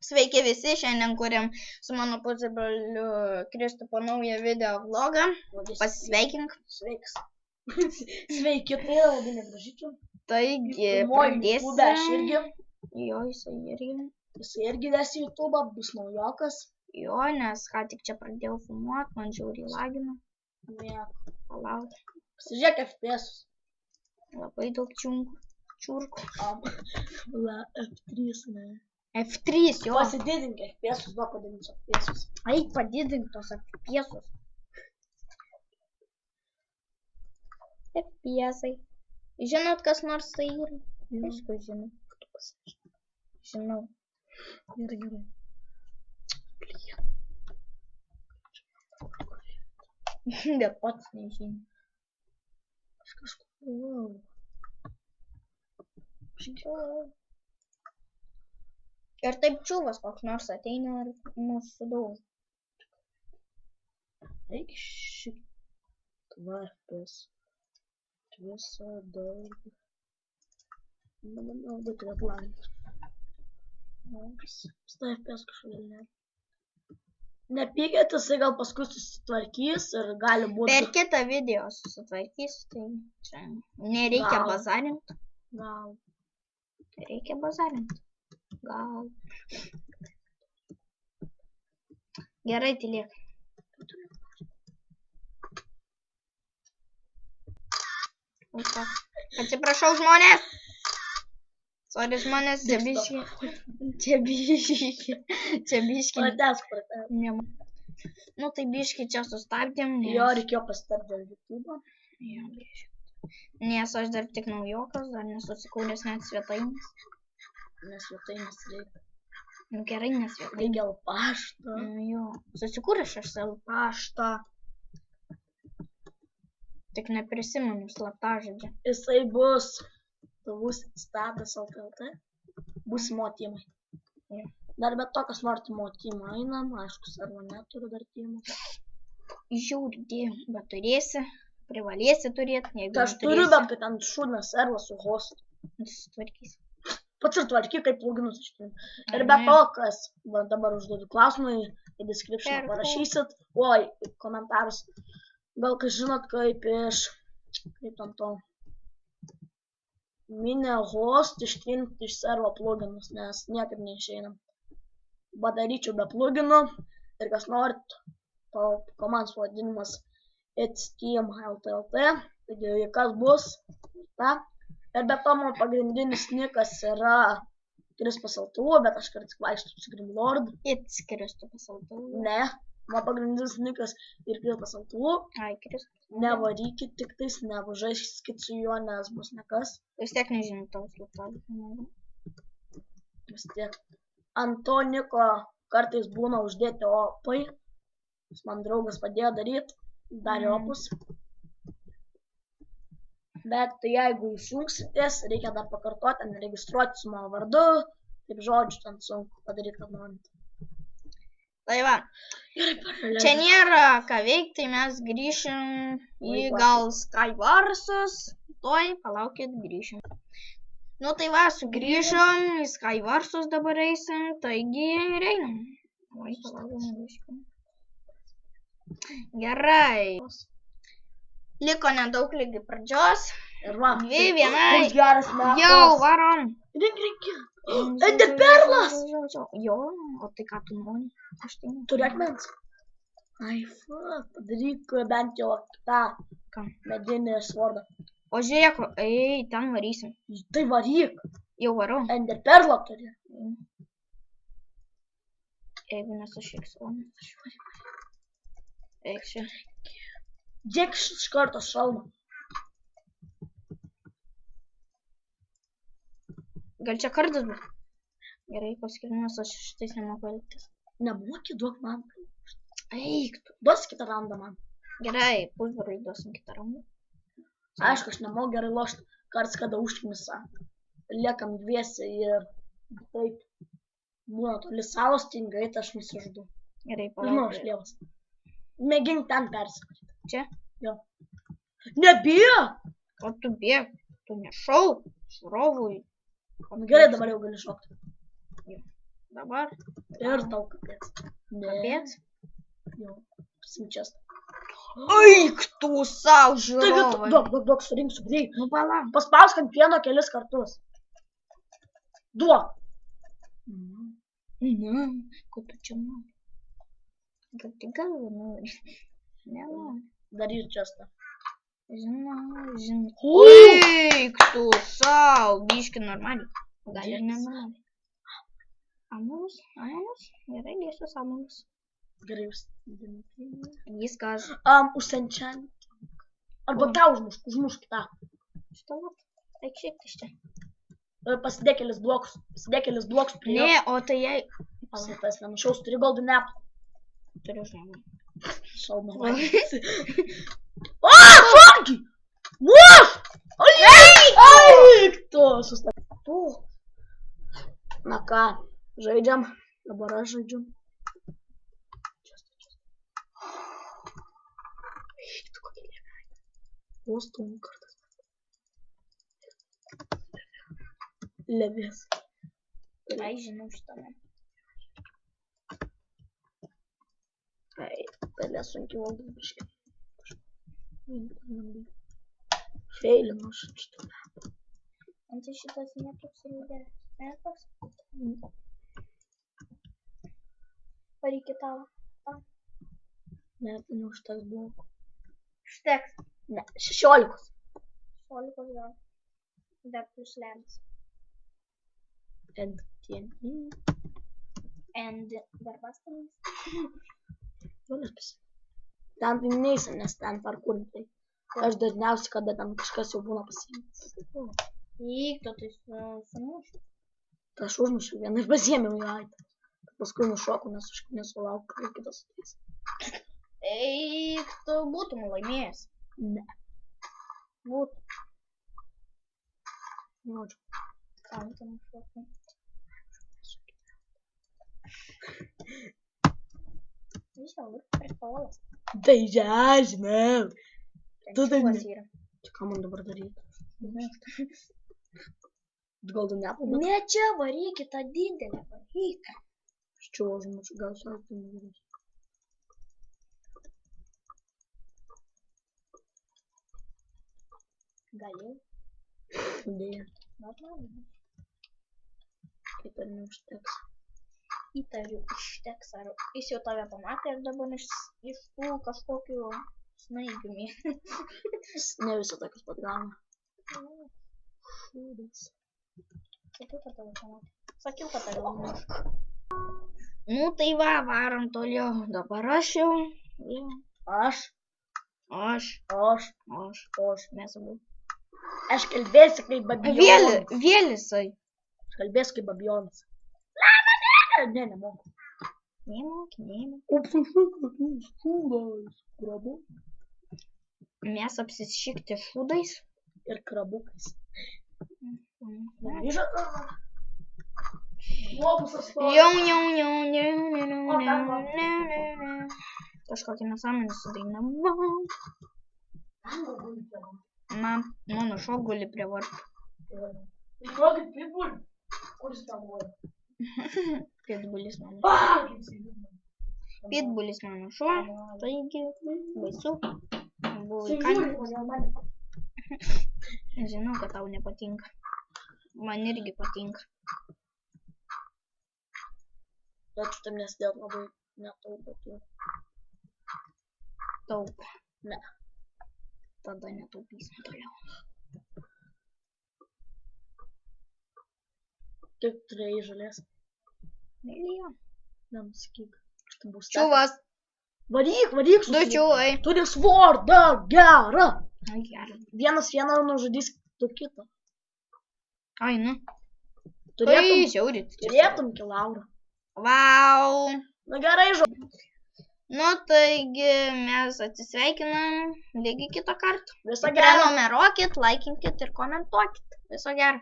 Sveiki visi, šiandien kuriam su mano pusbroliu Kristupo naują video vlogą. Pasisveikink. Sveiks. Sveiki, tai labai negražyčiau. Taigi, pradėsime. Aš irgi. Jo, jisai irgi. Jisai irgi nes YouTube, bus naujokas. Jo, nes ką tik čia pradėjau filmuoti, man žiauriai lagina. Nieko. Palauk. Pasižiūrėk FPS. Labai daug čiurkų. F3, ne. F3, jo. Pasididink FPS, duok padidinsiu FPS. Eik, padidink tos FPS. FPS-ai. Žinot, kas nors tai yra? Aišku, žinau. Žinau. Gerai. Bet pats nežinau. Aš kažkur. Ir taip čiūvas koks nors ateina ir mūsų sudaužo. Eik šit. FPS. Visą daug. Manau, bet reklamas. Stai FPS kažkodėl ne. Nepykėt, jisai gal paskui susitvarkys ir gali būti... Per kitą video susitvarkys, tai čia nereikia bazarinti. Gal. Reikia bazarinti. Gal. Gerai, tylėk. Atsiprašau, žmonės. Sorry, žmonės, čia biški. Pratęsk. Nu, tai biški čia sustabdėm. Jo, reikėjo pasitarti dėl YouTube. Jo, biški. Nes aš dar tik naujokas, dar nesusikūręs net svetainės. Nes svetainės reikia. Nu, gerai, nes svetainės. Reikia paštą. Jo, susikūręs aš savo paštą. Tik neprisimenu slaptažodžio. Jisai bus statas LTLT. Bus motimai. Ja. Dar bet to, kas nori motimą einam, aišku, servo neturiu dar timų. Žiūrė, bet turėsi, privalėsi turėti. Tai aš turiu, bet kad ant šūdmės servą su hostu. Susitvarkys. Pats ir tvarky, kaip pluginus ištrim. Ir be to, kas dabar užduodu klausimai, į description parašysit, komentarus. Gal kas žinot, kaip ant to mini host ištrinti iš servo pluginus, nes niekaip neišeinam. Padaryčiau be pluginų ir kas norit, komandos pavadinimas It's Team LTLT, taigi kas bus, ta. Ir be to mano pagrindinis nikas yra Kristupas LTU, bet aš kartais vaikštu su Grimlord. It's Kristupas LTU. Ne, mano pagrindinis nikas ir Kristupas LTU. Ai, Kristupas. Nevarykit tik tais, nevažaiskit su juo, nes bus nekas. Vis tiek nežinau tavo slaptažodį. Vis tiek. Ant to niko kartais būna uždėti opai. Man draugas padėjo daryti, darė opus. Bet jeigu išjungsitės, reikia dar pakartoti, registruoti su mano vardu. Taip žodžiu, ten sunku padaryti, kad norint. Tai va, čia nėra ką veikti, tai mes grįšim į gal Skywarsus. Tuoj, palaukit, grįšim. Nu tai va, sugrįžom, į Skywarsus dabar eisim, taigi ir einam. Oi, palaukit, grįžkim. Gerai. Liko nedaug lygi pradžios. Ir va, 2, 1. geras metas. Jau, varom. Reikia. Ender perlas. Jo, o tai ką tu nori? Aš tai noriu. Turi akmens. Ai, padaryk bent jau tą medinį svordą. O žiūrėk, ei, ten varysim. Tai varyk. Jau varau. Ender perlą turi. Jeigu nesušiksiu. Eikšiu. Dėk iš karto šalmą. Gal čia kardas bus? Gerai, paskirmas, aš šitais nemoku elgtis. Nemoki, duok man. Eik tu. Duos kitą randą man. Gerai, pusbroliui duosim kitą randą. Aišku, aš nemoku gerai lošti, kartais kada užknisa. Liekam dviesi ir taip būna toli salos tingai, tai aš nusiždu. Gerai, Žinau, aš lievas. Mėgink ten persikoti. Čia? Jo. Nebijok! O tu bėg, tu nešau žiūrovui. Gerai, dabar jau gali šokti. Dabar. Ir tau kapėts. Kapėts. Jau, pasimčias. Eik tu savo žiūrovai. Duok, surinksiu greit. Nu, palauk. Paspausk ant pieno kelis kartus. Duok. Ko tu čia nori? Kad tik galva nori. Nenori. Daryt čestą. Žinau. Eik tu savo. Biški normaliai. Gal ir nenormaliai. Amalus. Gerai, dėsiu amalus. Gerai, Viskas. Užsenčiant. Arba tą užmušk tą. Šitą vat. Eik šiek tiek čia. Pasidėk kelis blokus prie jo. Ne, o tai jei... Pasitas nenušaus, turi golden apple. Turiu žinoma. Šalma laimės. Šonki! Muš! Eik tu! Sustabtų. Na ką, žaidžiam. Dabar aš žaidžiu. Eik tu kokia lėgai. Postum kartas. Levės. Ai, žinau šitame. Ai, pelė sunkiai valdas biškai. Feilinu šitame. Man tai šitas netoks ir geras. Netoks? Pareikia tavo. Ne, tai neužteks blokų. Užteks. Ne, 16. 16 gal. Dar plus lems. And dar pastalas. Ten tai neįsim, nes ten parkurim tai. Aš dažniausiai, kada ten kažkas jau būna pasiėmęs. Eik, tu tai sumušiu. Tai aš užmušiu vieną ir pasiėmiau į aitą. Paskui nušoku, nes aš nesulaukiu, kai kitas ateis. Eik, tu būtum laimėjęs. Ne. Būtum. Noriu. Kam tu nušokai? Žinau, prikolas. Tai žinau. Tu tai ne. Yra. Čia ką man dabar daryti? Golden apple. Ne čia, varyk į tą didelę, varyk. Aš čia užmušiu, gal šaltai nedaryti. Galėjau. Dėja. Normalu. Kaip ir neužteks. Įtariu, užteks, ar jis jau tave pamatė ir dabar iš tų kažkokių snaigių mėgų. Ne visą tokius pat gauna. Šūdas. Sakiau, kad tave pamatė. Sakiau, kad tave pamatė. Nu tai va, varom toliau. Dabar aš jau. Aš. Mes abu. Aš kalbėsiu kaip babionas. Vėlisai. Aš kalbėsiu kaip babionas. Ne, nemoku. Nemoki. Apsišikti šūdais. Krabu. Mes apsišikti šūdais. Ir krabukais. Kažkokia nesąmonė sudainavau. Mano šuo guli prie vartų. Žinokit, pitbull. Kur jis tam buvo? Pitbullis mano šuo. Pitbullis mano šuo. Taigi, baisu. Buvo įkandęs. Žinau, kad tau nepatinka. Man irgi patinka. Bet šitam nesidėl labai netaupo. Taupo. Ne. Tada netaupysim toliau. Kiek turėjai žalės? Milijon. Nenusakyk. Čiuvas. Varyk. Du čiuvai. Turi svordą gerą. Ai, gerą. Vienas vieną nužudys tu kitą. Ai, nu. Turėtum kilaurą. Vau. Na gerai, žodžiu. Nu, taigi mes atsisveikinam. Lygiai kitą kartą. Viso gero. Prenumeruokit, laikinkit ir komentuokit. Viso gero.